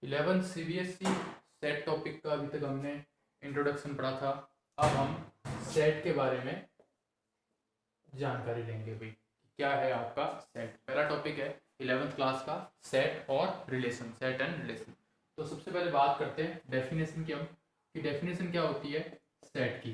11th CBSE set topic का अभी तक हमने इंट्रोडक्शन पढ़ा था। अब हम सेट के बारे में जानकारी लेंगे भाई, क्या है आपका सेट। पहला टॉपिक है 11th क्लास का सेट और रिलेशन, सेट एंड रिलेशन। तो सबसे पहले बात करते हैं डेफिनेशन की हम, कि डेफिनेशन क्या होती है सेट की।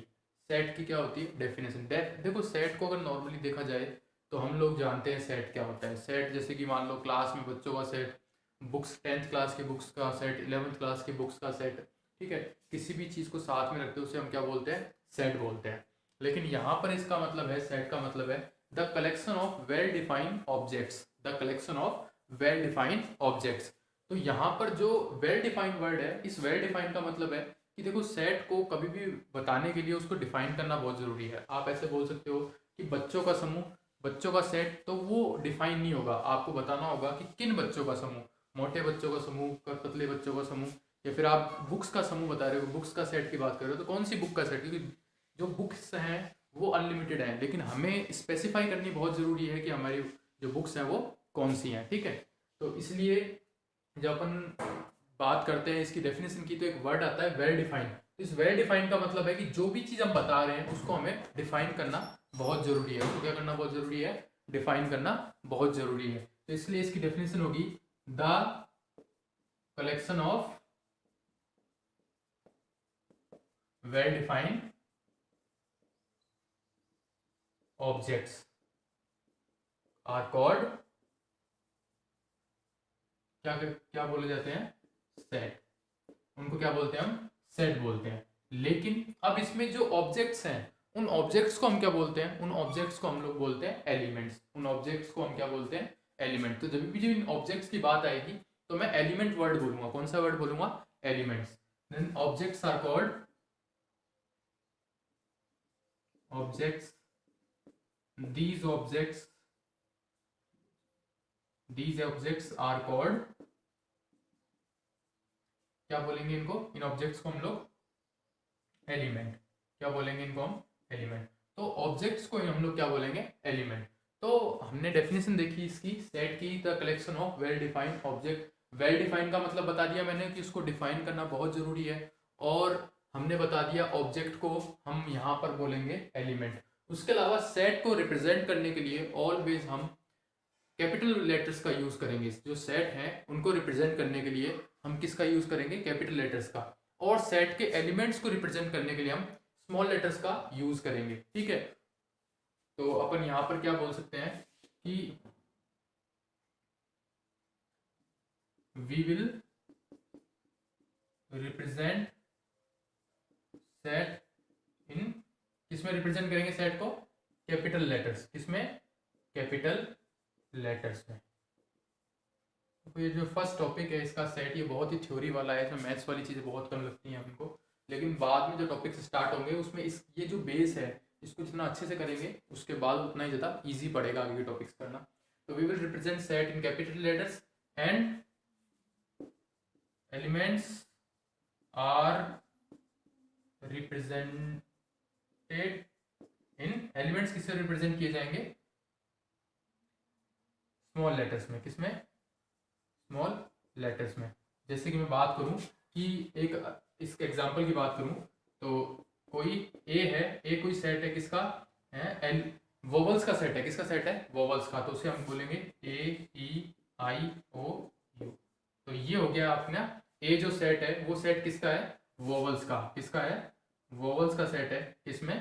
सेट की क्या होती है डेफिनेशन। देखो सेट को अगर नॉर्मली देखा जाए तो हम लोग जानते हैं सेट क्या होता है। सेट जैसे कि मान लो क्लास में बच्चों का सेट, बुक्स 10th क्लास की बुक्स का सेट, 11th क्लास की बुक्स का सेट, ठीक है। किसी भी चीज़ को साथ में रखते हैं उसे हम क्या बोलते हैं, सेट बोलते हैं। लेकिन यहाँ पर इसका मतलब है, सेट का मतलब है the collection of well defined objects, the collection of well defined objects. तो यहाँ पर जो वेल डिफाइंड वर्ड है, इस वेल डिफाइंड का मतलब है कि देखो सेट को कभी भी बताने के लिए उसको डिफाइन करना बहुत ज़रूरी है। आप ऐसे बोल सकते हो कि बच्चों का समूह, बच्चों का सेट, तो वो डिफाइन नहीं होगा। आपको बताना होगा कि किन बच्चों का समूह, मोटे बच्चों का समूह, पतले बच्चों का समूह, या फिर आप बुक्स का समूह बता रहे हो, बुक्स का सेट की बात कर रहे हो तो कौन सी बुक का सेट। क्योंकि जो बुक्स हैं वो अनलिमिटेड हैं, लेकिन हमें स्पेसिफाई करनी बहुत ज़रूरी है कि हमारी जो बुक्स हैं वो कौन सी हैं, ठीक है। तो इसलिए जब अपन बात करते हैं इसकी डेफिनेशन की तो एक वर्ड आता है वेल डिफाइंड। इस वेल डिफाइंड का मतलब है कि जो भी चीज़ हम बता रहे हैं उसको हमें डिफाइन करना बहुत ज़रूरी है। उसको क्या करना बहुत ज़रूरी है, डिफाइन करना बहुत ज़रूरी है। तो इसलिए इसकी डेफिनेशन होगी the collection of well defined objects are called, क्या क्या बोले जाते हैं, सेट। उनको क्या बोलते हैं हम, सेट बोलते हैं। लेकिन अब इसमें जो ऑब्जेक्ट्स हैं उन ऑब्जेक्ट्स को हम क्या बोलते हैं, उन ऑब्जेक्ट्स को हम लोग बोलते हैं एलिमेंट्स। उन ऑब्जेक्ट्स को हम क्या बोलते हैं, एलिमेंट। तो जब भी इन ऑब्जेक्ट्स की बात आएगी तो मैं एलिमेंट वर्ड बोलूंगा। कौन सा वर्ड बोलूंगा, elements. Then objects are called objects, these objects these objects are called, क्या बोलेंगे इनको, इन ऑब्जेक्ट्स को हम लोग एलिमेंट। क्या बोलेंगे इनको हम, एलिमेंट। तो ऑब्जेक्ट्स को हम लोग क्या बोलेंगे, एलिमेंट। तो हमने डेफिनेशन देखी इसकी सेट की, the collection of well defined object. Well defined का मतलब बता दिया मैंने कि उसको डिफाइन करना बहुत जरूरी है। और हमने बता दिया ऑब्जेक्ट को हम यहाँ पर बोलेंगे एलिमेंट। उसके अलावा सेट को रिप्रेजेंट करने के लिए ऑलवेज हम कैपिटल लेटर्स का यूज करेंगे। जो सेट हैं उनको रिप्रेजेंट करने के लिए हम किसका यूज करेंगे, कैपिटल लेटर्स का। और सेट के एलिमेंट्स को रिप्रेजेंट करने के लिए हम स्मॉल लेटर्स का यूज करेंगे, ठीक है। तो अपन यहां पर क्या बोल सकते हैं कि वी विल रिप्रेजेंट सेट इन, किसमें रिप्रेजेंट करेंगे सेट को, कैपिटल लेटर्स। किसमें, कैपिटल लेटर्स में। तो ये जो फर्स्ट टॉपिक है इसका सेट, ये बहुत ही थ्योरी वाला है, इसमें मैथ्स वाली चीज़ें बहुत कम लगती हैं हमको। लेकिन बाद में जो टॉपिक्स स्टार्ट होंगे उसमें इस ये जो बेस है इसको जितना अच्छे से करेंगे उसके बाद उतना ही ज़्यादा ईजी पड़ेगा आगे के टॉपिक्स करना। तो we will represent set in capital letters and elements are represented in, elements किससे रिप्रेजेंट किए जाएंगे, स्मॉल लेटर्स में। किसमें, स्मॉल लेटर्स में। जैसे कि मैं बात करूं कि एक इसके एग्जांपल की बात करूं तो कोई ए है, ए कोई सेट है किसका है, एल वोवल्स का सेट है। किसका सेट है, वोवल्स का। तो उसे हम बोलेंगे ए ई आई ओ यू। तो ये हो गया अपना ए जो सेट है वो सेट किसका है, वोवल्स का। किसका है, वोवल्स का सेट है इसमें,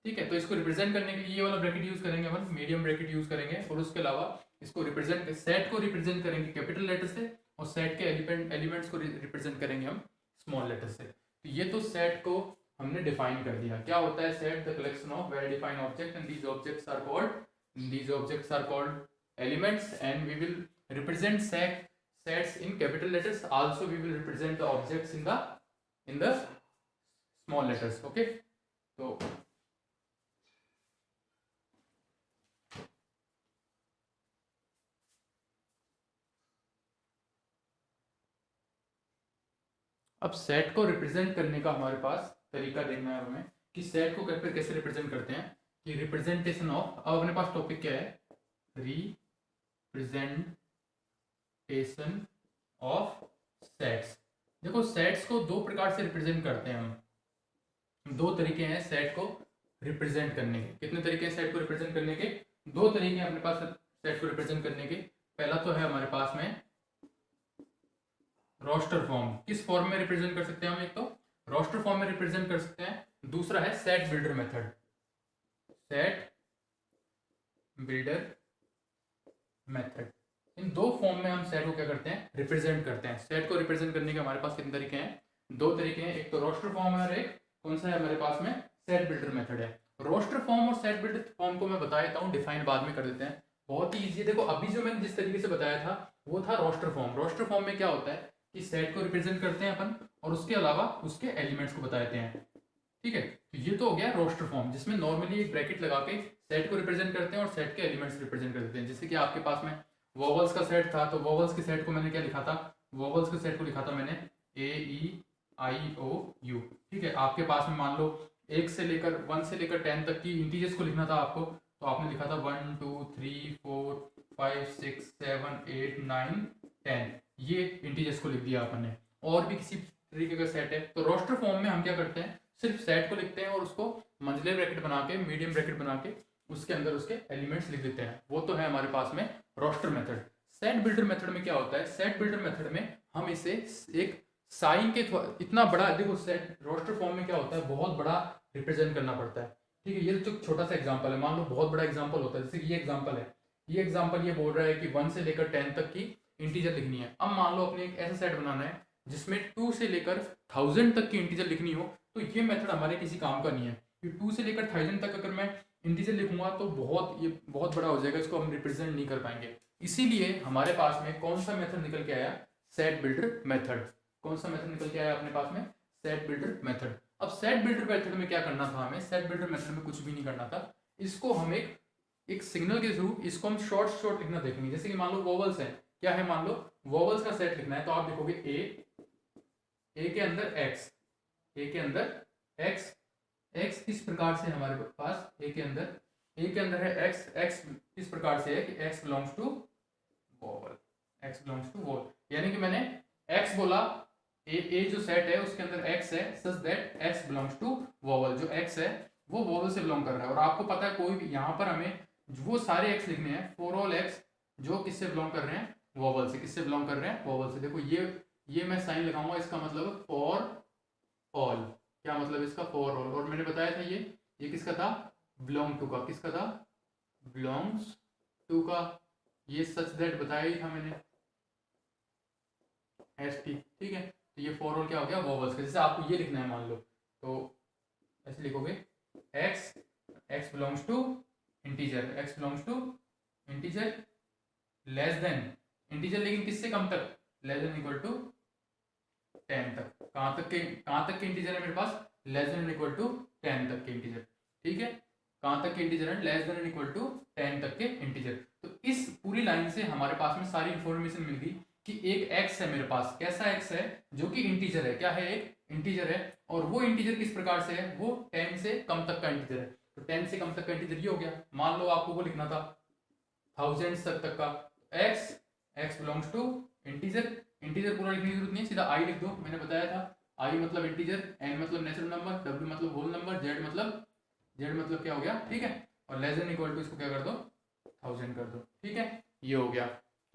ठीक है। तो इसको रिप्रेजेंट करने के लिए ये वाला ब्रैकेट यूज करेंगे अपन, मीडियम ब्रैकेट यूज करेंगे। और उसके अलावा इसको रिप्रेजेंट, सेट को रिप्रेजेंट करेंगे कैपिटल लेटर से और सेट के एलिमेंट्स को रिप्रेजेंट करेंगे हम स्मॉल लेटर से। तो ये तो सेट को हमने डिफाइन कर दिया। क्या होता है set, the collection of well defined object and these objects are called, these objects are called elements and we will represent sets in capital letters. Also we will represent the objects in the small letters, okay। तो अब set को represent करने का हमारे पास तरीका देखना है हमें कि सेट को कैसे रिप्रेजेंट करते हैं। कि रिप्रेजेंटेशन ऑफ, अब अपने पास टॉपिक क्या है, रिप्रेजेंटेशन ऑफ सेट्स। देखो सेट्स को दो प्रकार से रिप्रेजेंट करते हैं हम। दो तरीके हैं सेट को रिप्रेजेंट करने के। कितने तरीके हैं सेट को रिप्रेजेंट करने के? दो तरीके हैं अपने पास सेट को रिप्रेजेंट करने के। पहला तो है हमारे पास में रोस्टर फॉर्म। किस फॉर्म में रिप्रेजेंट कर सकते हैं हम? एक तो रोस्टर फॉर्म में रिप्रेजेंट कर सकते हैं, दूसरा है set builder method. Set builder method, इन दो फॉर्म में हम सेट को क्या करते हैं? रिप्रेजेंट करते हैं। सेट को रिप्रेजेंट करने के हमारे पास कितने तरीके हैं? दो तरीके हैं, एक तो रोस्टर फॉर्म है और एक कौन सा है हमारे पास में? सेट बिल्डर मेथड है। रोस्टर फॉर्म और सेट बिल्डर फॉर्म को मैं बता देता हूँ, डिफाइन बाद में कर देते हैं, बहुत ही ईजी। देखो अभी जो मैंने जिस तरीके से बताया था वो था रोस्टर फॉर्म। रोस्टर फॉर्म में क्या होता है कि सेट को रिप्रेजेंट करते हैं अपन और उसके अलावा उसके एलिमेंट्स को बता देते हैं, ठीक है। तो ये तो हो गया रोस्टर फॉर्म, जिसमें नॉर्मली एक ब्रैकेट लगा के सेट को रिप्रेजेंट करते हैं और सेट के एलिमेंट्स रिप्रेजेंट कर देते हैं। जैसे कि आपके पास में वोवल्स का सेट था, तो वोवल्स के सेट को मैंने क्या लिखा था? वोवल्स के सेट को लिखा था मैंने AEIOU, ठीक है। आपके पास में मान लो 1 से लेकर 1 से लेकर 10 तक की इंटीजर्स को लिखना था आपको, तो आपने लिखा था 1 2 3 4 5 6 7 8 9 10, ये इंटीजर्स को लिख दिया आपने। और भी किसी तरीके का सेट है तो रोस्टर फॉर्म में हम क्या करते हैं? सिर्फ सेट को लिखते हैं और उसको मंझले ब्रैकेट बना के, मीडियम ब्रैकेट बना के उसके अंदर उसके एलिमेंट्स लिख देते हैं। वो तो है हमारे पास में roster method. Set builder method में क्या होता है? सेट बिल्डर मेथड में हम इसे एक साइन के इतना बड़ा, देखो सेट रोस्टर फॉर्म में क्या होता है, बहुत बड़ा रिप्रेजेंट करना पड़ता है, ठीक है। ये तो छोटा सा एग्जांपल है, मान लो बहुत बड़ा एग्जांपल होता है, जैसे ये एग्जांपल है। ये एग्जांपल ये बोल रहा है कि 1 से लेकर 10 तक की इंटीजर लिखनी है। अब मान लो अपने एक ऐसा सेट बनाना है जिसमें 2 से लेकर 1000 तक की इंटीजर लिखनी हो, तो ये मेथड हमारे किसी काम का नहीं है। 2 से लेकर 1000 तक अगर मैं इंटीजर लिखूंगा तो ये बहुत बड़ा हो जाएगा, इसको हम रिप्रेजेंट नहीं कर पाएंगे। इसीलिए हमारे पास में कौन सा मेथड निकल के आया? Set builder method. कौन सा मेथड निकल के आया अपने पास में? Set builder method. अब सेट बिल्डर मेथड में क्या करना था हमें? सेट बिल्डर मेथड में कुछ भी नहीं करना था। इसको हम एक सिग्नल के थ्रू इसको हम शॉर्ट लिखना देखेंगे। जैसे कि मान लो वोवल्स है, क्या है? मान लो वोवल्स का सेट लिखना है, तो आप लिखोगे ए के अंदर एक्स, ए के अंदर एक्स। एक्स किस प्रकार से हमारे पास ए के अंदर है एक्स। एक्स किस प्रकार से है कि x belongs to vowel, x belongs to vowel. यानी कि मैंने एक्स बोला, ए जो सेट है उसके अंदर एक्स है, such that x belongs to vowel. जो एक्स है वो वोवल से बिलोंग कर रहा है। और आपको पता है कोई भी यहाँ पर हमें वो सारे एक्स लिखने हैं, फॉर ऑल एक्स जो किससे बिलोंग कर रहे हैं? वोवल से। किससे बिलोंग कर रहे हैं? वोवल से। देखो ये मैं साइन लगाऊंगा, इसका मतलब फॉर ऑल। क्या मतलब इसका? For all. और मैंने बताया था ये किसका था? बिलोंग टू का। किसका था? बिलोंग्स टू का। ये सच दैट बताया ही था मैंने, ST, ठीक है। तो ये फॉर ऑल क्या हो गया? वोवल्स का। जैसे आपको ये लिखना है मान लो, तो ऐसे लिखोगे x belongs to integer, x belongs to integer less than integer, लेकिन किससे कम तक? लेस देन इक्वल टू 10 तक। कहाँ तक के इंटीजर है मेरे पास? लेस देन इक्वल टू 10 तक के इंटीजर, ठीक है। कहाँ तक के इंटीजर है? लेस देन इक्वल टू 10 तक के इंटीजर। तो इस पूरी लाइन से हमारे पास में सारी इंफॉर्मेशन मिल गई कि एक एक्स है मेरे पास। कैसा एक्स है? जो कि इंटीजर है। क्या है? एक इंटीजर है। और वो इंटीजर किस प्रकार से है? वो 10 से कम तक का इंटीजर है। तो 10 से कम तक का इंटीजर ये हो गया। मान लो आपको वो लिखना था 1000 तक का, x belongs to integer. Integer पूरा लिखने की जरूरत नहीं है, सीधा आई लिख दो। मैंने बताया था आई मतलब इंटीजर, एन मतलब नेचुरल नंबर, डब्ल्यू मतलब होल नंबर, जेड मतलब क्या हो गया, ठीक है। और लेस देन इक्वल टू इसको क्या कर दो? 1000 कर दो, ठीक है। ये हो गया।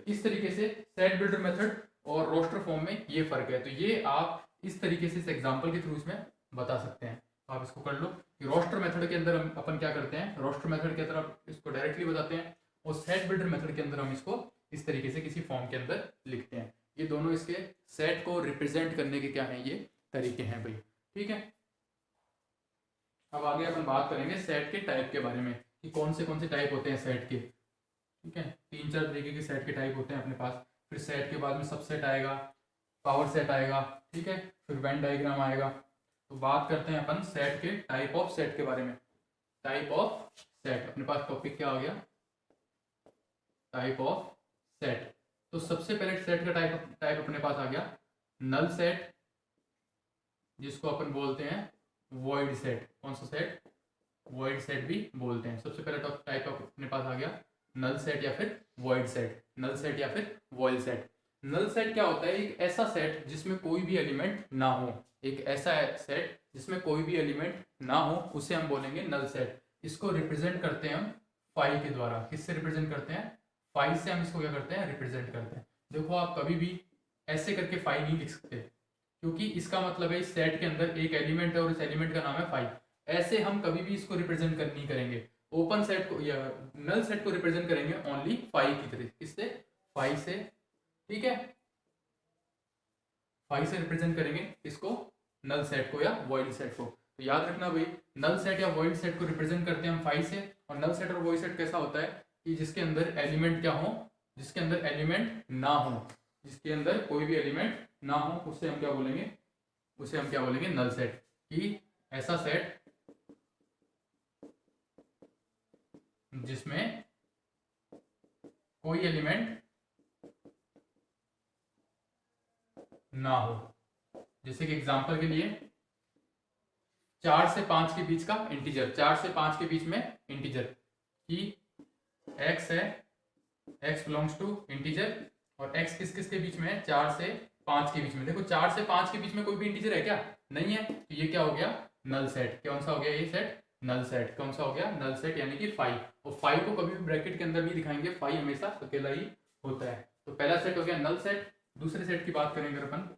इस तरीके से सेट बिल्डर मेथड और रोस्टर फॉर्म में ये फर्क है। तो ये आप इस तरीके से इस एग्जांपल के थ्रू इसमें बता सकते हैं। आप इसको कर लो कि रोस्टर मेथड के अंदर हम अपन क्या करते हैं? रोस्टर मेथड के अंदर आप इसको डायरेक्टली बताते हैं, और सेट बिल्डर मेथड के अंदर हम इसको इस तरीके से किसी फॉर्म के अंदर लिखते हैं। ये दोनों इसके सेट को रिप्रेजेंट करने के क्या हैं? ये तरीके हैं भाई, ठीक है। अब आगे अपन बात करेंगे सेट के टाइप के बारे में कि कौन से टाइप होते हैं सेट के, ठीक है। 3-4 तरीके के सेट के टाइप होते हैं अपने पास। फिर सेट के बाद में सबसेट आएगा, पावर सेट आएगा, ठीक है। फिर वेन डायग्राम आएगा। तो बात करते हैं अपन सेट के टाइप ऑफ सेट के बारे में। टाइप ऑफ सेट, अपने पास टॉपिक क्या आ गया? Type of set. तो सबसे पहले सेट का टाइप अपने पास आ गया नल सेट, जिसको अपन बोलते हैं वॉइड सेट। कौन सा सेट? वॉइड सेट भी बोलते हैं। सबसे पहले टाइप अपने पास आ गया नल सेट या फिर वॉइड सेट। नल सेट या फिर वॉइड सेट। नल सेट क्या होता है? एक ऐसा सेट जिसमें कोई भी एलिमेंट ना हो, एक ऐसा सेट जिसमें कोई भी एलिमेंट ना हो, उसे हम बोलेंगे नल सेट। इसको रिप्रेजेंट करते हैं हम फाई के द्वारा। किससे रिप्रेजेंट करते हैं? फाई से हम इसको क्या करते हैं? रिप्रेजेंट करते हैं। देखो आप कभी भी ऐसे करके फाई नहीं लिख सकते, क्योंकि इसका मतलब है इस सेट के अंदर एक एलिमेंट है और इस एलिमेंट का नाम है फाई। ऐसे हम कभी भी इसको रिप्रेजेंट नहीं करेंगे। ओपन सेट को या नल सेट को रिप्रेजेंट करेंगे ओनली फाई की तरह। किससे? फाई से। ठीक है, फाई से रिप्रेजेंट करेंगे इसको, नल सेट को या वॉइड सेट को। तो याद रखना भाई, नल सेट या वॉइड सेट को रिप्रेजेंट करते हैं हम फाई से। और नल सेट और वॉइड सेट कैसा होता है कि जिसके अंदर एलिमेंट क्या हो? जिसके अंदर एलिमेंट ना हो, जिसके अंदर कोई भी एलिमेंट ना हो, उससे हम क्या बोलेंगे? उसे हम क्या बोलेंगे? Null set. कि ऐसा सेट जिसमें कोई एलिमेंट ना हो। जैसे कि एग्जांपल के लिए 4 से 5 के बीच का इंटीजर, 4 से 5 के बीच में इंटीजर कि x है, x बिलोंग्स टू इंटीजर, और x किस किस के बीच में है? 4 से 5 के बीच में। देखो 4 से 5 के बीच में कोई भी इंटीजर है क्या? नहीं है। तो ये क्या हो गया? Null set. कौन सा हो गया ये सेट? नल सेट। कौन सा हो गया? नल सेट, यानी कि फाई। और फाई को कभी भी ब्रैकेट के अंदर नहीं दिखाएंगे, फाई हमेशा अकेला ही होता है। तो पहला सेट हो गया नल सेट। दूसरे सेट की बात करेंगे अपन,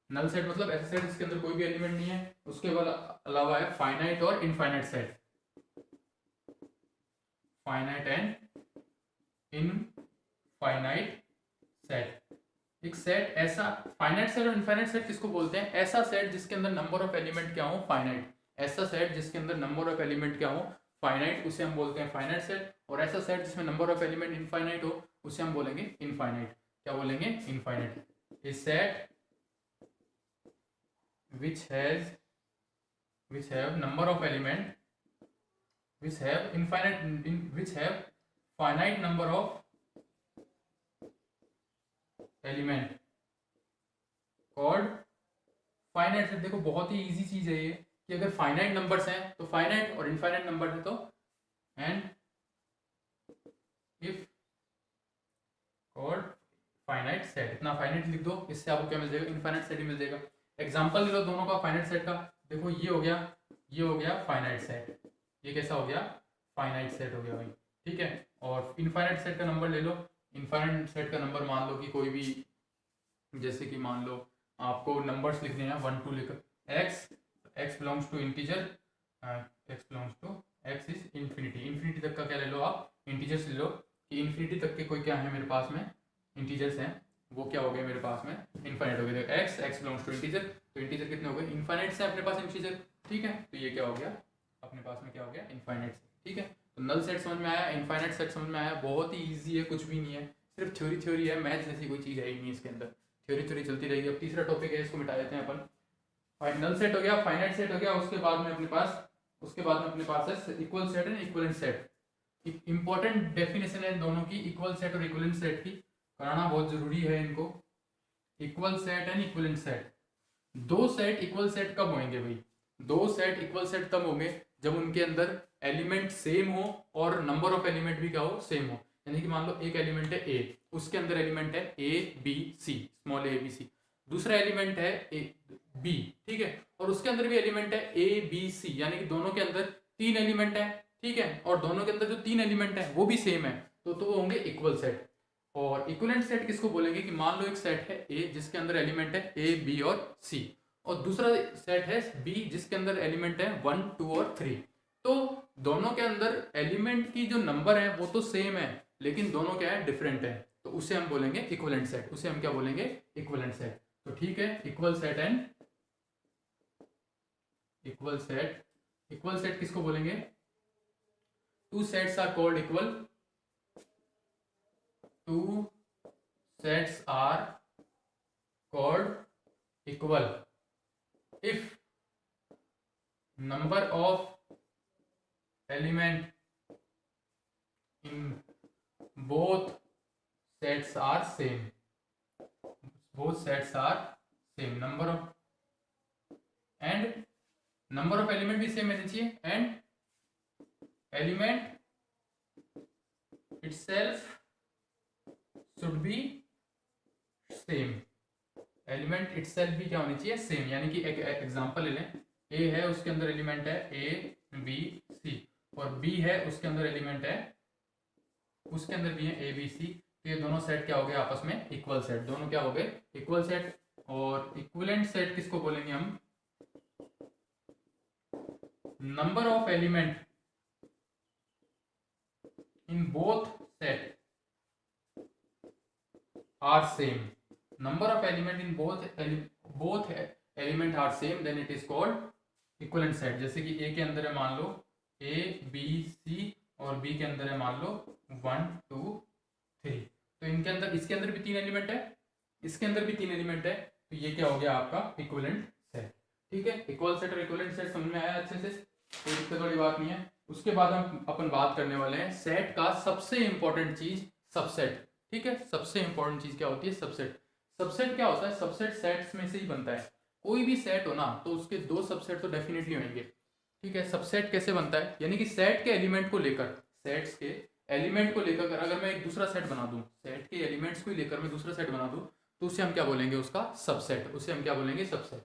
नल सेट मतलब ऐसा सेट जिसके अंदर कोई भी एलिमेंट नहीं है। उसके बाद अलावा है फाइनाइट और infinite set. Finite and infinite set. एक सेट ऐसा, फाइनाइट सेट और इनफाइनाइट सेट किसको बोलते हैं? ऐसा सेट जिसके अंदर नंबर ऑफ एलिमेंट क्या हो? फाइनाइट। ऐसा सेट जिसके अंदर नंबर ऑफ एलिमेंट क्या हो? फाइनाइट, उसे हम बोलते हैं फाइनाइट सेट। और ऐसा सेट जिसमें नंबर ऑफ एलिमेंट इनफाइनाइट हो, उसे हम बोलेंगे इनफाइनाइट। क्या बोलेंगे? Infinite. A set which have number of element which have which have finite number of element called finite set। देखो बहुत ही इजी चीज है ये, कि अगर फाइनाइट नंबर्स हैं तो फाइनाइट, और इनफाइनाइट नंबर है तो and if called finite set. इतना फाइनाइट लिख दो, इससे आपको क्या मिल जाएगा? इनफाइनाइट सेट ही मिल जाएगा। एग्जांपल ले लो दोनों का, फाइनाइट सेट का। देखो ये हो गया, ये हो गया फाइनाइट सेट। ये कैसा हो गया? फाइनाइट सेट हो गया भाई। ठीक है, और इनफाइनाइट सेट का नंबर ले लो। इनफाइनाइट सेट का नंबर मान लो कि कोई भी, जैसे कि मान लो आपको नंबर्स लिखने हैं 1 2 लिख, x belongs to integer, x belongs to x is infinity. Infinity तक का क्या ले लो आप? इंटीजर्स ले लो। कि इन्फिनिटी तक के कोई क्या है मेरे पास में? इंटीजर्स हैं। वो क्या हो गए मेरे पास में? इनफाइनाइट हो गए। x बिलोंग्स टू इंटीजर, तो इंटीजर कितने हो गए? इनफाइनाइट से अपने पास इंटीजर। ठीक है, तो ये क्या हो गया? अपने पास में क्या हो गया? इनफाइनाइट। ठीक है, तो नल सेट समझ में आया, इनफाइनाइट सेट समझ में आया। बहुत ही ईजी है, कुछ भी नहीं है, सिर्फ थ्योरी है। मैथ जैसी कोई चीज़ है ही नहीं इसके अंदर, थ्योरी चलती रहेगी। अब तीसरा टॉपिक है, इसको मिटा देते हैं अपन। नल सेट हो गया, फाइनाइट सेट हो गया। उसके बाद में अपने पास है equal set and equivalent set. Important definition है दोनों की, इक्वल सेट और इक्विवेलेंट सेट की, कराना बहुत जरूरी है इनको। Equal set and equivalent set. दो सेट इक्वल सेट कब होंगे भाई? दो सेट इक्वल सेट तब होंगे जब उनके अंदर एलिमेंट सेम हो और नंबर ऑफ एलिमेंट भी क्या हो? सेम हो। यानी कि मान लो एक एलिमेंट है ए, उसके अंदर एलिमेंट है A B C, small A B C. दूसरा एलिमेंट है ए बी, ठीक है, और उसके अंदर भी एलिमेंट है ए बी सी, यानी कि दोनों के अंदर 3 एलिमेंट है। ठीक है, और दोनों के अंदर जो 3 एलिमेंट है वो भी सेम है, तो वो होंगे इक्वल सेट। और इक्विवेलेंट सेट किसको बोलेंगे? कि मान लो एक सेट है ए जिसके अंदर एलिमेंट है ए बी और सी, और दूसरा सेट है बी जिसके अंदर एलिमेंट है 1 2 और 3। तो दोनों के अंदर एलिमेंट की जो नंबर है वो तो सेम है, लेकिन दोनों क्या है? डिफरेंट है। तो उसे हम बोलेंगे इक्विवेलेंट सेट। उसे हम क्या बोलेंगे? Equivalent set. तो ठीक है, equal set and equal set. Equal set किसको बोलेंगे? Two sets are called equal, two sets are called equal if number of element in both sets are same. Both sets are same, number of element भी same रहनी चाहिए, and element itself should be same, element itself भी क्या होनी चाहिए, same. यानी कि एक एग्जांपल ले लें, ए है उसके अंदर एलिमेंट है ए बी सी, और बी है उसके अंदर एलिमेंट है, उसके अंदर भी है ए बी सी। तो ये दोनों सेट क्या हो गए आपस में, इक्वल सेट, दोनों क्या हो गए, इक्वल सेट। और इक्विवेलेंट सेट किसको बोलेंगे हम, number of element in both set are same, number of element in both element are same, then it is called equivalent set। जैसे कि A के अंदर है मान लो A B C और B के अंदर है मान लो 1 2 3, तो इनके अंदर, इसके अंदर भी 3 एलिमेंट है, इसके अंदर भी 3 एलिमेंट है, तो ये क्या हो गया आपका इक्विवेलेंट सेट। ठीक है, इक्वल सेट और इक्विवेलेंट सेट समझ में आया अच्छे से, कोई दिक्कत वाली बात नहीं है। उसके बाद हम अपन बात करने वाले हैं सेट का सबसे इंपॉर्टेंट चीज, सबसेट। ठीक है, सबसे इंपॉर्टेंट चीज क्या होती है, सबसेट। सबसेट क्या होता है, सबसेट सेट्स में से ही बनता है। कोई भी सेट हो ना तो उसके दो सबसेट तो डेफिनेटली होंगे। ठीक है, सबसेट कैसे बनता है, यानी कि सेट के एलिमेंट को लेकर, सेट्स के एलिमेंट को लेकर अगर मैं एक दूसरा सेट बना दूं, सेट के एलिमेंट्स को लेकर मैं दूसरा सेट बना दूं, तो उसे हम क्या बोलेंगे, उसका सबसेट, उसे हम क्या बोलेंगे, सबसेट।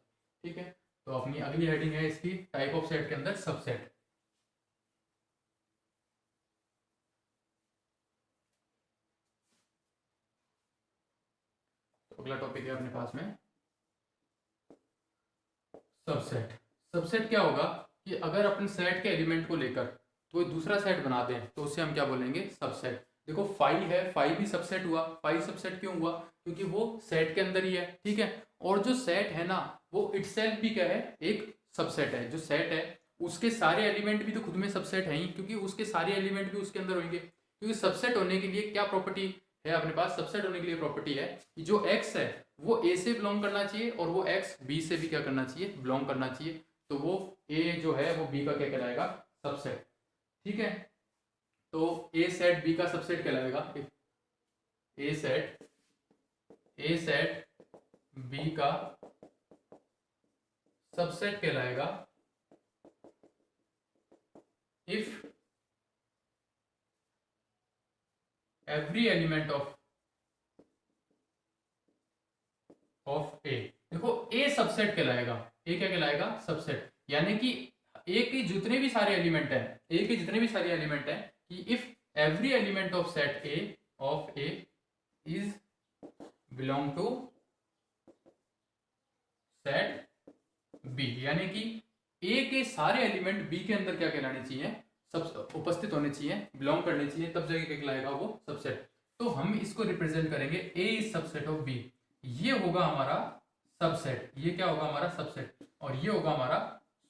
ठीक है, तो अपनी अगली हेडिंग है इसकी, टाइप ऑफ सेट के अंदर सबसेट। अगला टॉपिक है अपने पास में सबसेट। सबसेट क्या होगा कि अगर अपन सेट के एलिमेंट को लेकर कोई दूसरा सेट बना दें तो उसे हम क्या बोलेंगे, सबसेट। देखो 5 है, 5 भी सबसेट हुआ। 5 सबसेट क्यों हुआ, क्योंकि वो सेट के अंदर ही है। ठीक है, और जो सेट है ना वो इटसेल्फ भी क्या है, एक सबसेट है। जो सेट है उसके सारे एलिमेंट भी तो खुद में सबसेट है ही, क्योंकि उसके सारे एलिमेंट भी उसके अंदर होंगे। क्योंकि सबसेट होने के लिए क्या प्रॉपर्टी है अपने पास, सबसेट होने के लिए प्रॉपर्टी है कि जो एक्स है वो ए से बिलोंग करना चाहिए और वो एक्स बी से भी क्या करना चाहिए, बिलोंग करना चाहिए। तो वो ए जो है वो बी का क्या कहलाएगा, सबसेट। ठीक है, तो ए सेट बी का सबसेट कहलाएगा, ए सेट बी का सबसेट कहलाएगा इफ एवरी एलिमेंट ऑफ ए, देखो ए सबसेट कहलाएगा, ए क्या कहलाएगा, सबसेट। यानी कि ए के जितने भी सारे एलिमेंट है, ए के जितने भी सारे एलिमेंट है, कि if every element of set A is belong to set B, यानी कि ए के सारे एलिमेंट बी के अंदर क्या कहलाने चाहिए, सब उपस्थित होने चाहिए, बिलोंग करने चाहिए, तब जाके क्या कहलाएगा वो सबसेट। तो हम इसको रिप्रेजेंट करेंगे ए इज सबसेट ऑफ बी, ये होगा हमारा सबसेट, ये क्या होगा हमारा सबसेट, और ये होगा हमारा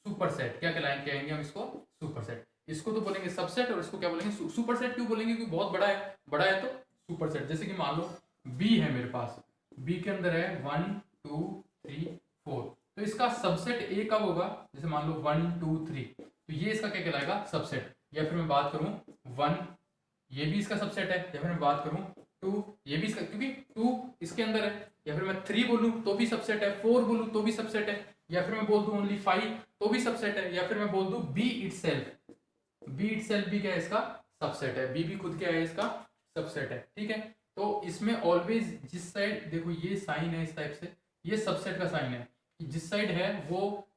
सुपरसेट। क्या कहेंगे हम इसको, सुपरसेट। इसको तो बोलेंगे सबसेट और इसको क्या बोलेंगे, सुपरसेट। क्यों बोलेंगे, क्योंकि बहुत बड़ा है तो सुपरसेट। जैसे कि मान लो बी है मेरे पास, बी के अंदर है 1 2 3 4, तो इसका सबसेट ए कब होगा, जैसे मान लो 1 2 3, तो ये इसका क्या कहलाएगा, सबसेट। या फिर मैं बात करूं 1, ये भी इसका सबसेट है। या फिर मैं बात करूं 2, ये भी इसका, क्योंकि 2 इसके अंदर है। या फिर मैं 3 बोलूं तो भी सबसेट है, 4 बोलूं तो भी सबसेट है। या फिर मैं बोल दूं ओनली 5 तो भी सबसेट है। या फिर मैं बोल दूं बी इटसेल्फ भी क्या है, इसका सबसेट है। बी भी खुद क्या है, इसका सबसेट है। ठीक है, तो इसमें ऑलवेज जिस साइड, देखो ये साइन है इस टाइप से, ये सबसेट का साइन है, जिस साइड है वो,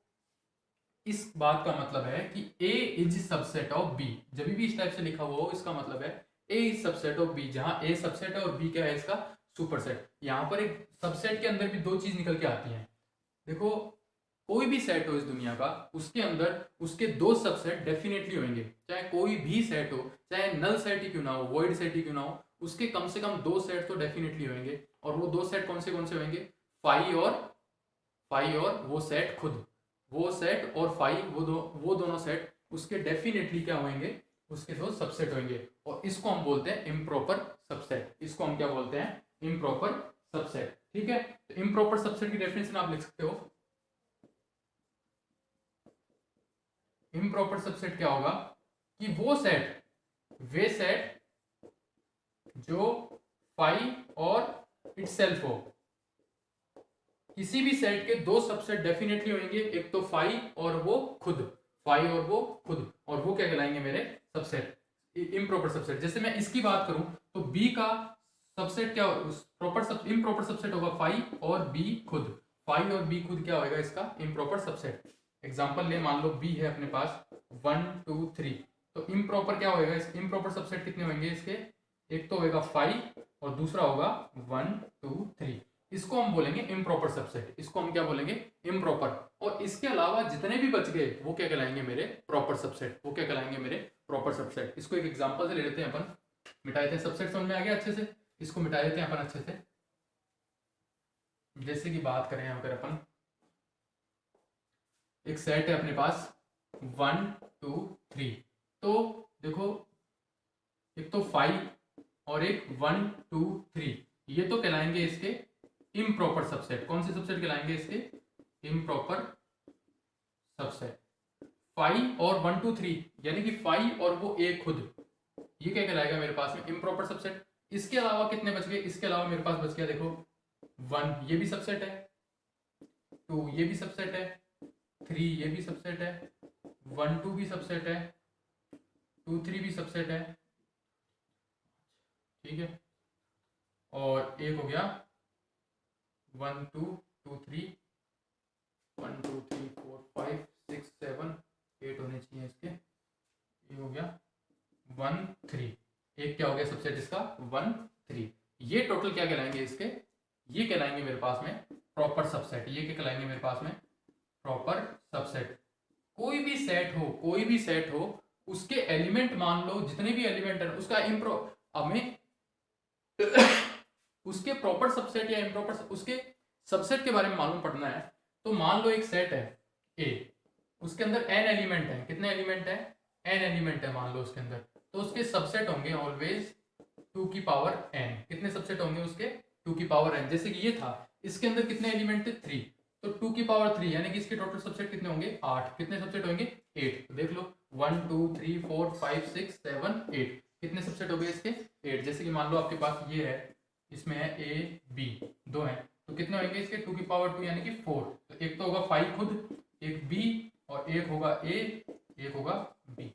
इस बात का मतलब है कि A is subset of B। जब भी इस टाइप से लिखा हुआ हो इसका मतलब है A is subset of B, जहां A सबसेट है और B क्या है, इसका सुपरसेट। यहां पर एक सबसेट के अंदर भी दो चीज निकल के आती हैं। देखो कोई भी सेट हो इस दुनिया का, उसके अंदर उसके दो सबसेट डेफिनेटली होंगे। चाहे कोई भी सेट हो, चाहे नल सेट ही क्यों ना हो, वॉइड सेट ही क्यों ना हो, उसके कम से कम दो सेट तो डेफिनेटली होंगे। और वो दो सेट कौन से होंगे, फाई और वो सेट खुद, वो सेट और फाई, वो दोनों सेट उसके डेफिनेटली क्या होंगे, उसके दो सबसेट होंगे। और इसको हम बोलते हैं इम्प्रॉपर सबसेट। इसको हम क्या बोलते हैं, इम्प्रॉपर सबसेट। ठीक है, तो इम्प्रॉपर सबसेट की डेफिनेशन आप लिख सकते हो। इम्प्रॉपर सबसेट क्या होगा कि वो सेट, वे सेट जो फाई और इटसेल्फ हो। किसी भी सेट के दो सबसेट डेफिनेटली होंगे, एक तो फाई और वो खुद, फाई और वो क्या कहलाएंगे मेरे सबसेट, इम्प्रॉपर सबसेट। जैसे मैं इसकी बात करूं तो बी का सबसेट क्या उस प्रॉपर सब इम्प्रॉपर सबसेट होगा फाई और बी खुद। फाई और बी खुद क्या होगा इसका इम्प्रॉपर सबसेट। एग्जांपल ले, मान लो बी है अपने पास 1 2 3, तो इम्प्रॉपर क्या होगा, इस इम्प्रॉपर सबसेट कितने होंगे इसके, एक तो होगा फाई और दूसरा होगा 1 2 3। इसको हम बोलेंगे इम्प्रॉपर सबसेट, इसको हम क्या बोलेंगे इम्प्रॉपर। और इसके अलावा जितने भी बच गए वो क्या कहलाएंगे मेरे प्रॉपर सबसेट, वो क्या कहलाएंगे मेरे प्रॉपर सबसेट। इसको एक एग्जांपल से ले लेते हैं अपन, मिटा देते हैं। सबसेट समझ में आ गया अच्छे से, इसको मिटा देते हैं अपन अच्छे से। जैसे कि बात करें अगर अपन, एक सेट है अपने पास 1 2 3, तो देखो एक तो 5 और एक 1 2 3, ये तो कहलाएंगे इसके इम्प्रॉपर सबसेट। कौन से सबसेट कहलाएंगे इसके इम्प्रॉपर सबसेट। 5 और 1 2 3 यानी कि 5 और वो एक खुद, ये क्या कहलाएगा मेरे पास में इम्प्रॉपर सबसेट। इसके अलावा कितने बच गए, इसके अलावा मेरे पास बच गया देखो 1 ये भी सबसेट है, 2 ये भी सबसेट है, 3 ये भी सबसेट है, 1 2 भी सबसेट है, 2 3 भी सबसेट है, ठीक है। और एक हो गया 1 2 2 3 1 2 3 4 5 6 7 8 होने चाहिए इसके, ये हो गया 1 3। एक क्या हो गया सबसेट इसका 1 3। ये टोटल क्या कहलाएंगे इसके, ये कहलाएंगे मेरे पास में प्रॉपर सबसेट। ये क्या कहलाएंगे मेरे पास में प्रॉपर सबसेट। कोई भी सेट हो, कोई भी सेट हो, उसके एलिमेंट मान लो जितने भी एलिमेंट है उसका हमें उसके प्रॉपर सबसेट या इम्प्रॉपर उसके सबसेट के बारे में मालूम पड़ना है। तो मान लो एक सेट है ए, उसके अंदर n एलिमेंट है, कितने एलिमेंट है n एलिमेंट है मान लो उसके अंदर, तो उसके सबसेट होंगे ऑलवेज 2 की पावर n। कितने सबसेट होंगे उसके 2 की पावर n। जैसे कि ये था, इसके अंदर कितने एलिमेंट थे 3, तो 2 की पावर 3 यानी कि इसके टोटल सबसेट कितने होंगे 8। कितने सबसेट होंगे 8। तो देख लो 1 2 3 4 5 6 7 8, कितने सबसेट हो गए इसके 8। जैसे कि मान लो आपके पास ये है, इसमें है ए बी दो हैं, तो कितने होंगे इसके 2 की पावर 2 यानी कि 4। तो एक तो होगा 5 खुद, एक बी और एक होगा ए, एक होगा बी।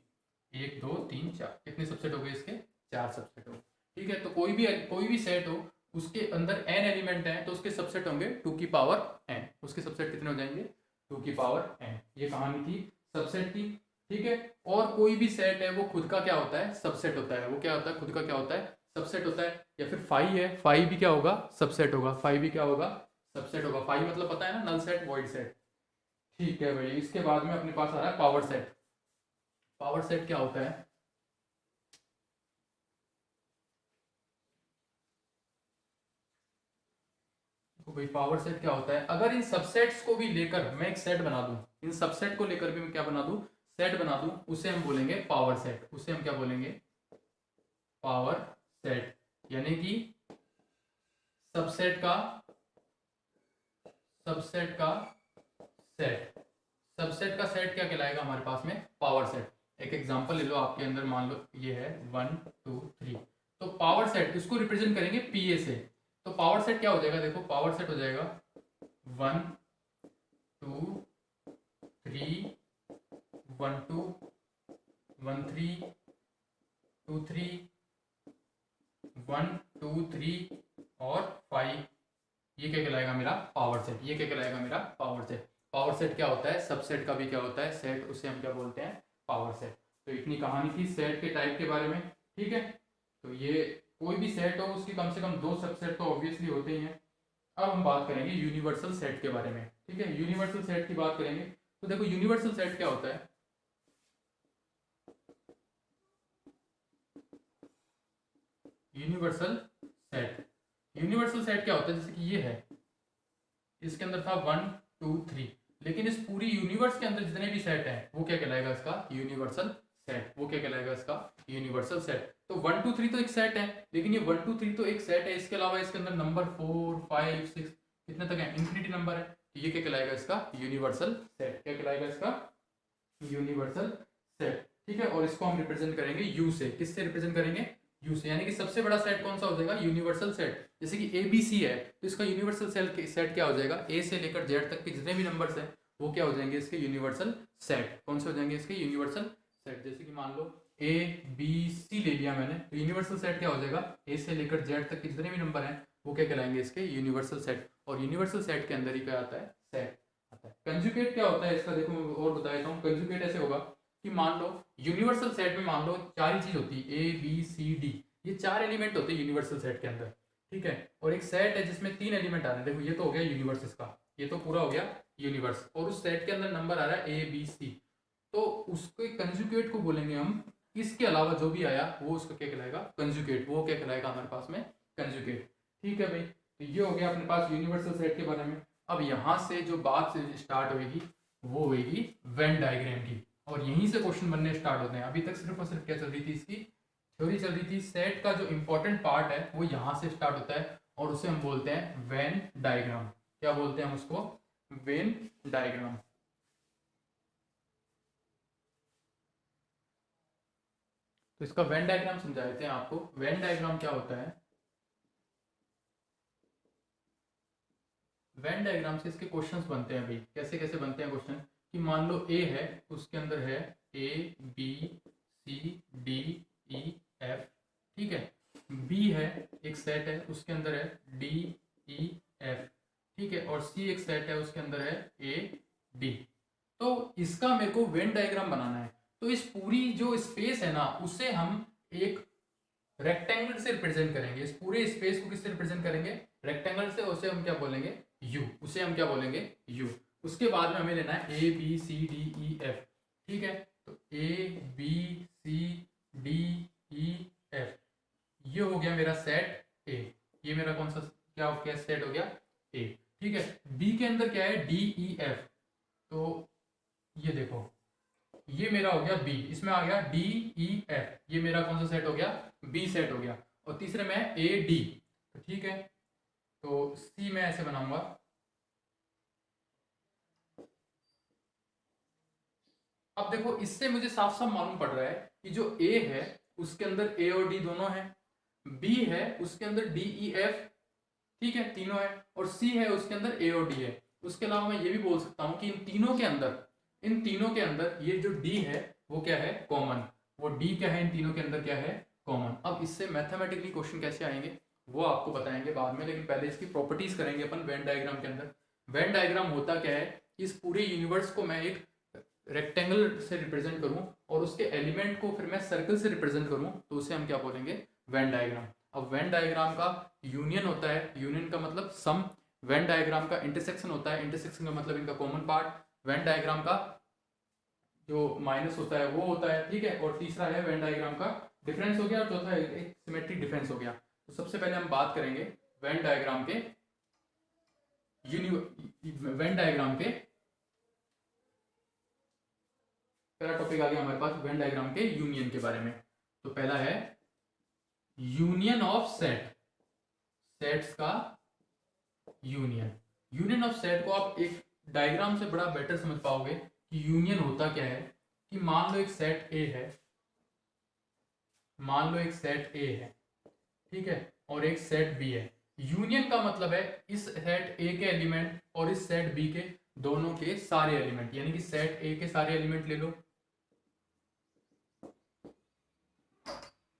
1 2 3 4, कितने सबसेट हो गए इसके 4 सबसेट हो, ठीक है। तो कोई भी सेट हो उसके अंदर n एलिमेंट है तो उसके सबसेट होंगे 2 की पावर n। उसके सबसेट कितने हो जाएंगे 2 की पावर n। ये कहानी थी सबसेट की, ठीक है। और कोई भी सेट है वो खुद का क्या होता है सबसेट होता है, वो क्या होता है खुद का क्या होता है सबसेट होता है। या फिर फाई है, फाई भी क्या होगा सबसेट होगा, फाई भी क्या होगा सबसेट होगा। फाई मतलब पता है ना, नल सेट वॉइड सेट, ठीक है भाई। इसके बाद में अपने पास आ रहा है पावर सेट। पावर सेट क्या होता है, तो भाई पावर सेट क्या होता है, अगर इन सबसेट्स को भी लेकर मैं एक सेट बना दूं, इन सबसेट को लेकर भी मैं क्या बना दूं सेट बना दूं, उसे हम बोलेंगे पावर सेट। उसे हम क्या बोलेंगे पावर सेट। यानी कि सबसेट का सेट, सबसेट का सेट क्या कहलाएगा हमारे पास में पावर सेट। एक एग्जांपल ले लो, आपके अंदर मान लो ये है 1 2 3, तो पावर सेट इसको रिप्रेजेंट करेंगे पीए से। तो पावर सेट क्या हो जाएगा, देखो पावर सेट हो जाएगा 1 2 3 1 2 1 3 2 3 1 2 3 और 5। ये क्या कहलाएगा मेरा पावर सेट। ये क्या कहलाएगा मेरा पावर सेट। पावर सेट क्या होता है, सबसेट का भी क्या होता है सेट, उसे हम क्या बोलते हैं पावर सेट। तो इतनी कहानी थी सेट के टाइप के बारे में, ठीक है। तो ये कोई भी सेट हो उसकी कम से कम 2 सबसेट तो ऑब्वियसली होते ही हैं। अब हम बात करेंगे यूनिवर्सल सेट के बारे में, ठीक है। यूनिवर्सल सेट की बात करेंगे तो देखो यूनिवर्सल सेट क्या होता है, यूनिवर्सल सेट। यूनिवर्सल सेट क्या होता है, जैसे कि ये है, इसके अंदर था 1 2 3, लेकिन इस पूरी यूनिवर्स के अंदर जितने भी सेट हैं वो क्या कहलाएगा इसका यूनिवर्सल सेट। वो क्या कहलाएगा इसका यूनिवर्सल सेट। तो 1 2 3 तो एक सेट है, लेकिन ये 1 2 3 तो एक सेट है, इसके अलावा इसके अंदर नंबर 4 5 6 कितने तक है इंफिनिटी नंबर है। तो ये क्या कहलाएगा इसका यूनिवर्सल सेट। क्या कहलाएगा इसका यूनिवर्सल सेट, ठीक है। और इसको हम रिप्रेजेंट करेंगे यू से। किससे रिप्रेजेंट करेंगे यू से, यानी कि सबसे बड़ा सेट कौन सा हो जाएगा यूनिवर्सल सेट। जैसे कि ए बी सी है तो इसका यूनिवर्सल सेट क्या हो जाएगा, ए से लेकर जेड तक के जितने भी नंबर्स हैं वो क्या हो जाएंगे इसके यूनिवर्सल सेट। कौन से हो जाएंगे इसके यूनिवर्सल सेट। जैसे कि मान लो ए बी सी ले लिया मैंने, तो यूनिवर्सल सेट क्या हो जाएगा, ए से लेकर जेड तक के जितने भी नंबर हैं वो क्या कहलाएंगे, इसके यूनिवर्सल सेट। और यूनिवर्सल सेट के अंदर ही क्या आता है, सेट आता है। कंजुगेट क्या होता है इसका, देखो मैं और बता देता हूँ। कंजुगेट ऐसे होगा कि मान लो यूनिवर्सल सेट में मान लो चार ही चीज होती है, ए बी सी डी, ये चार एलिमेंट होते हैं यूनिवर्सल सेट के अंदर, ठीक है। और एक सेट है जिसमें तीन एलिमेंट आ रहे हैं, देखो ये तो हो गया यूनिवर्स, इसका ये तो पूरा हो गया यूनिवर्स, और उस सेट के अंदर नंबर आ रहा है ए बी सी, तो उसके कंजुगेट को बोलेंगे हम, इसके अलावा जो भी आया वो उसका क्या कहलाएगा, कंजुगेट, वो क्या कहलाएगा हमारे पास में, कंजुगेट। ठीक है भाई, तो ये हो गया अपने पास यूनिवर्सल सेट के बारे में। अब यहाँ से जो बात से स्टार्ट होगी वो होगी वेन डायग्राम की, और यहीं से क्वेश्चन बनने स्टार्ट होते हैं। अभी तक सिर्फ और सिर्फ क्या चल रही थी, इसकी थ्योरी चल रही थी। सेट का जो इंपॉर्टेंट पार्ट है वो यहाँ से स्टार्ट होता है, और उसे हम बोलते हैं वेन डायग्राम। क्या बोलते हैं हम उसको, वेन डायग्राम। तो इसका वेन डायग्राम समझा देते हैं आपको। वेन डायग्राम क्या होता है, वेन डायग्राम से इसके क्वेश्चंस बनते हैं भाई। कैसे कैसे बनते हैं क्वेश्चन, कि मान लो ए है, उसके अंदर है A B C D E F, ठीक है। बी है, एक सेट है, उसके अंदर है डी ई एफ, ठीक है। और सी एक सेट है, उसके अंदर है ए डी। तो इसका मेरे को वेन डायग्राम बनाना है। तो इस पूरी जो स्पेस है ना, उसे हम एक रेक्टेंगल से रिप्रेजेंट करेंगे। इस पूरे स्पेस को किससे रिप्रेजेंट करेंगे, रेक्टेंगल से। उसे हम क्या बोलेंगे, यू, उसे हम क्या बोलेंगे, यू। उसके बाद में हमें लेना है A B C D E F, ठीक है। तो A B C D E F, ये हो गया मेरा सेट ए। ये मेरा कौन सा क्या हो गया, सेट हो गया ए, ठीक है। बी के अंदर क्या है, डी ई एफ, तो ये देखो ये मेरा हो गया बी, इसमें आ गया डी ई एफ, ये मेरा कौन सा सेट हो गया, बी सेट हो गया। और तीसरे में ए डी, तो ठीक है। तो सी में ऐसे बनाऊंगा, अब देखो इससे मुझे साफ साफ मालूम पड़ रहा है कि जो ए है उसके अंदर ए और डी दोनों है, बी है उसके अंदर डी ई एफ, ठीक है, तीनों है, और सी है उसके अंदर ए और डी है। उसके अलावा मैं ये भी बोल सकता हूं कि इन तीनों के अंदर ये जो डी है वो क्या है, कॉमन। वो डी क्या है, इन तीनों के अंदर क्या है, कॉमन। अब इससे मैथमेटिकली क्वेश्चन कैसे आएंगे वो आपको बताएंगे बाद में, लेकिन पहले इसकी प्रॉपर्टीज करेंगे अपन वेन डायग्राम के अंदर। वेन डायग्राम होता क्या है, इस पूरे यूनिवर्स को मैं एक रेक्टेंगल से रिप्रेजेंट करूं और उसके एलिमेंट को फिर मैं सर्कल से रिप्रेजेंट करूं, तो उसे हम क्या बोलेंगे, वेन डायग्राम। अब वेन डायग्राम का यूनियन होता है, यूनियन का मतलब सम। वेन डायग्राम का इंटरसेक्शन होता है, इंटरसेक्शन का मतलब इनका कॉमन पार्ट। वेन डायग्राम का जो माइनस होता है वो होता है, ठीक है। और तीसरा है वेन डायग्राम का डिफरेंस हो गया, और चौथा एक सिमेट्रिक डिफरेंस हो गया। तो सबसे पहले हम बात करेंगे वेन डायग्राम के वेन डायग्राम के, पहला टॉपिक आ गया हमारे पास वेन डायग्राम के यूनियन के बारे में। तो पहला है यूनियन ऑफ सेट, सेट्स का यूनियन। यूनियन ऑफ सेट को आप एक डायग्राम से बड़ा बेटर समझ पाओगे कि यूनियन होता क्या है। कि मान लो एक सेट ए है, मान लो एक सेट ए है, ठीक है, और एक सेट बी है। यूनियन का मतलब है इस सेट ए के एलिमेंट और इस सेट बी के दोनों के सारे एलिमेंट, यानी कि सेट ए के सारे एलिमेंट ले लो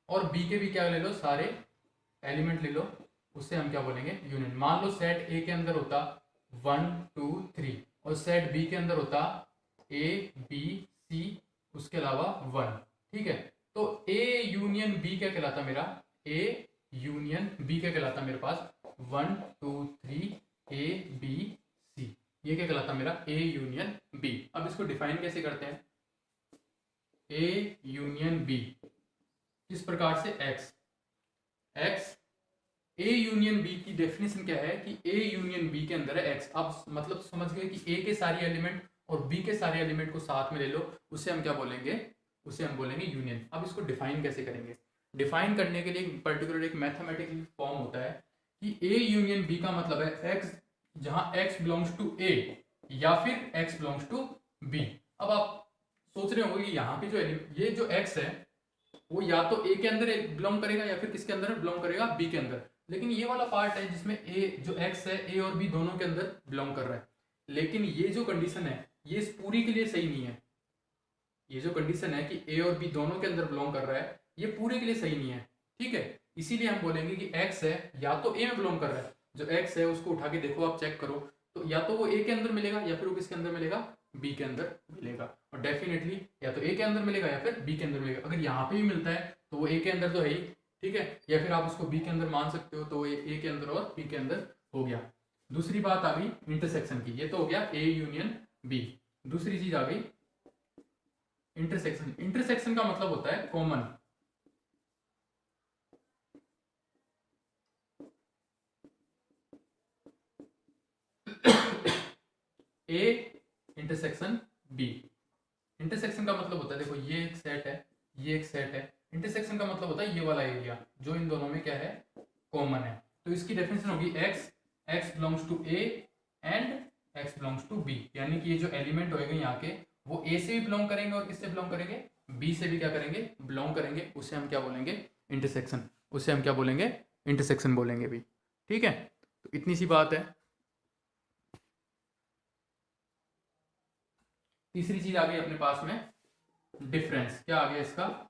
और बी के भी क्या ले लो, सारे एलिमेंट ले लो, उससे हम क्या बोलेंगे, यूनियन। मान लो सेट ए के अंदर होता 1 2 3 और सेट बी के अंदर होता ए बी सी उसके अलावा 1, ठीक है। तो ए यूनियन बी क्या कहलाता मेरा, ए यूनियन बी क्या कहलाता मेरे पास 1 2 3 ए बी सी, ये क्या कहलाता मेरा ए यूनियन बी। अब इसको डिफाइन कैसे करते हैं, ए यूनियन बी किस प्रकार से, एक्स ए यूनियन बी की डेफिनेशन क्या है कि ए यूनियन बी के अंदर है एक्स। आप मतलब समझ गए कि ए के सारे एलिमेंट और बी के सारे एलिमेंट को साथ में ले लो, उसे हम क्या बोलेंगे, उसे हम बोलेंगे यूनियन। अब इसको डिफाइन कैसे करेंगे, डिफाइन करने के लिए पर्टिकुलर एक मैथमेटिकल फॉर्म होता है कि ए यूनियन बी का मतलब है एक्स, जहां एक्स बिलोंग्स टू ए या फिर एक्स बिलोंग्स टू बी। अब आप सोच रहे होंगे कि यहाँ पे जो ये जो एक्स है वो या तो ए के अंदर बिलोंग करेगा या फिर किसके अंदर बिलोंग करेगा, बी के अंदर। लेकिन ये वाला पार्ट है जिसमें ए जो एक्स है ए और बी दोनों के अंदर बिलोंग कर रहा है। लेकिन ये जो कंडीशन है ये इस पूरी के लिए सही नहीं है। ये जो कंडीशन है कि ए और बी दोनों के अंदर बिलोंग कर रहा है, ये पूरे के लिए सही नहीं है, ठीक है। इसीलिए हम बोलेंगे कि एक्स है या तो ए में बिलोंग कर रहा है, जो एक्स है उसको उठा के देखो, आप चेक करो, तो या तो वो ए के अंदर मिलेगा या फिर वो किसके अंदर मिलेगा, बी के अंदर मिलेगा। और डेफिनेटली या तो ए के अंदर मिलेगा या फिर बी के अंदर मिलेगा। अगर यहाँ पे भी मिलता है तो वो ए के अंदर तो है ही, ठीक है, या फिर आप उसको बी के अंदर मान सकते हो, तो वो ए के अंदर और बी के अंदर हो गया। दूसरी बात आ गई इंटरसेक्शन की, ये तो हो गया ए यूनियन बी। दूसरी चीज आ गई इंटरसेक्शन। इंटरसेक्शन का मतलब होता है common. A intersection B. Intersection का मतलब होता है, देखो ये एक सेट है, ये एक सेट है। इंटरसेक्शन का मतलब होता है ये वाला एरिया जो इन दोनों में क्या है, कॉमन है। तो इसकी डेफिनेशन होगी x, x belongs to A and x belongs to B, यानी कि ये जो एलिमेंट होएगा यहाँ के, वो ए से भी बिलोंग करेंगे और किससे बिलोंग करेंगे, बी से भी क्या करेंगे, बिलोंग करेंगे। उसे हम क्या बोलेंगे, इंटरसेक्शन। उसे हम क्या बोलेंगे, इंटरसेक्शन बोलेंगे भी, ठीक है। तो इतनी सी बात है। तीसरी चीज आ गई अपने पास में डिफरेंस। क्या आ गया इसका,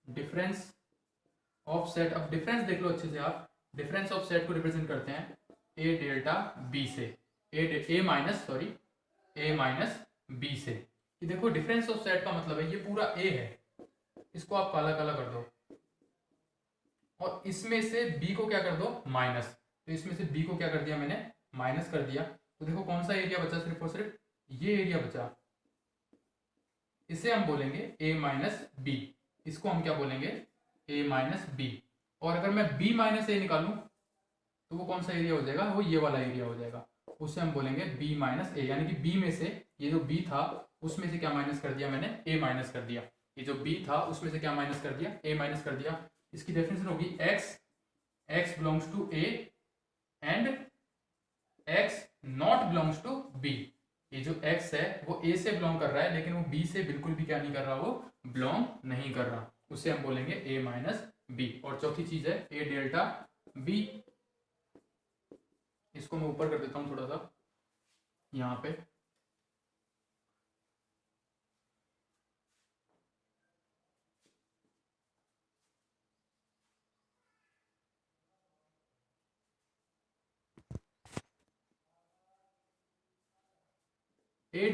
डिफरेंस ऑफ सेट। अब डिफरेंस देख लो अच्छे से आप, डिफरेंस ऑफ सेट को रिप्रेजेंट करते हैं ए डेल्टा बी से, ए माइनस सॉरी ए माइनस बी से। ये देखो डिफरेंस ऑफ सेट का मतलब है ये पूरा ए है, इसको आप काला काला कर दो, और इसमें से बी को क्या कर दो, माइनस। तो इसमें से बी को क्या कर दिया मैंने, माइनस कर दिया। तो देखो कौन सा एरिया बचा, सिर्फ और सिर्फ ये एरिया बचा। इसे हम बोलेंगे ए माइनस बी। इसको हम क्या बोलेंगे, ए माइनस बी। और अगर मैं बी माइनस ए निकालूं तो वो कौन सा एरिया हो जाएगा, वो ये वाला एरिया हो जाएगा। उसे हम बोलेंगे बी माइनस ए, यानी कि बी में से ये जो बी था उसमें से क्या माइनस कर दिया मैंने, ए माइनस कर दिया। ये जो बी था उसमें से क्या माइनस कर दिया, ए माइनस कर दिया। इसकी डेफिनेशन होगी x, x belongs to A and x not belongs to B. ये जो x है वो a से बिलोंग कर रहा है, लेकिन वो b से बिल्कुल भी क्या नहीं कर रहा, वो बिलोंग नहीं कर रहा। उसे हम बोलेंगे a माइनस बी। और चौथी चीज है a डेल्टा b। इसको मैं ऊपर कर देता हूं थोड़ा सा यहाँ पे। a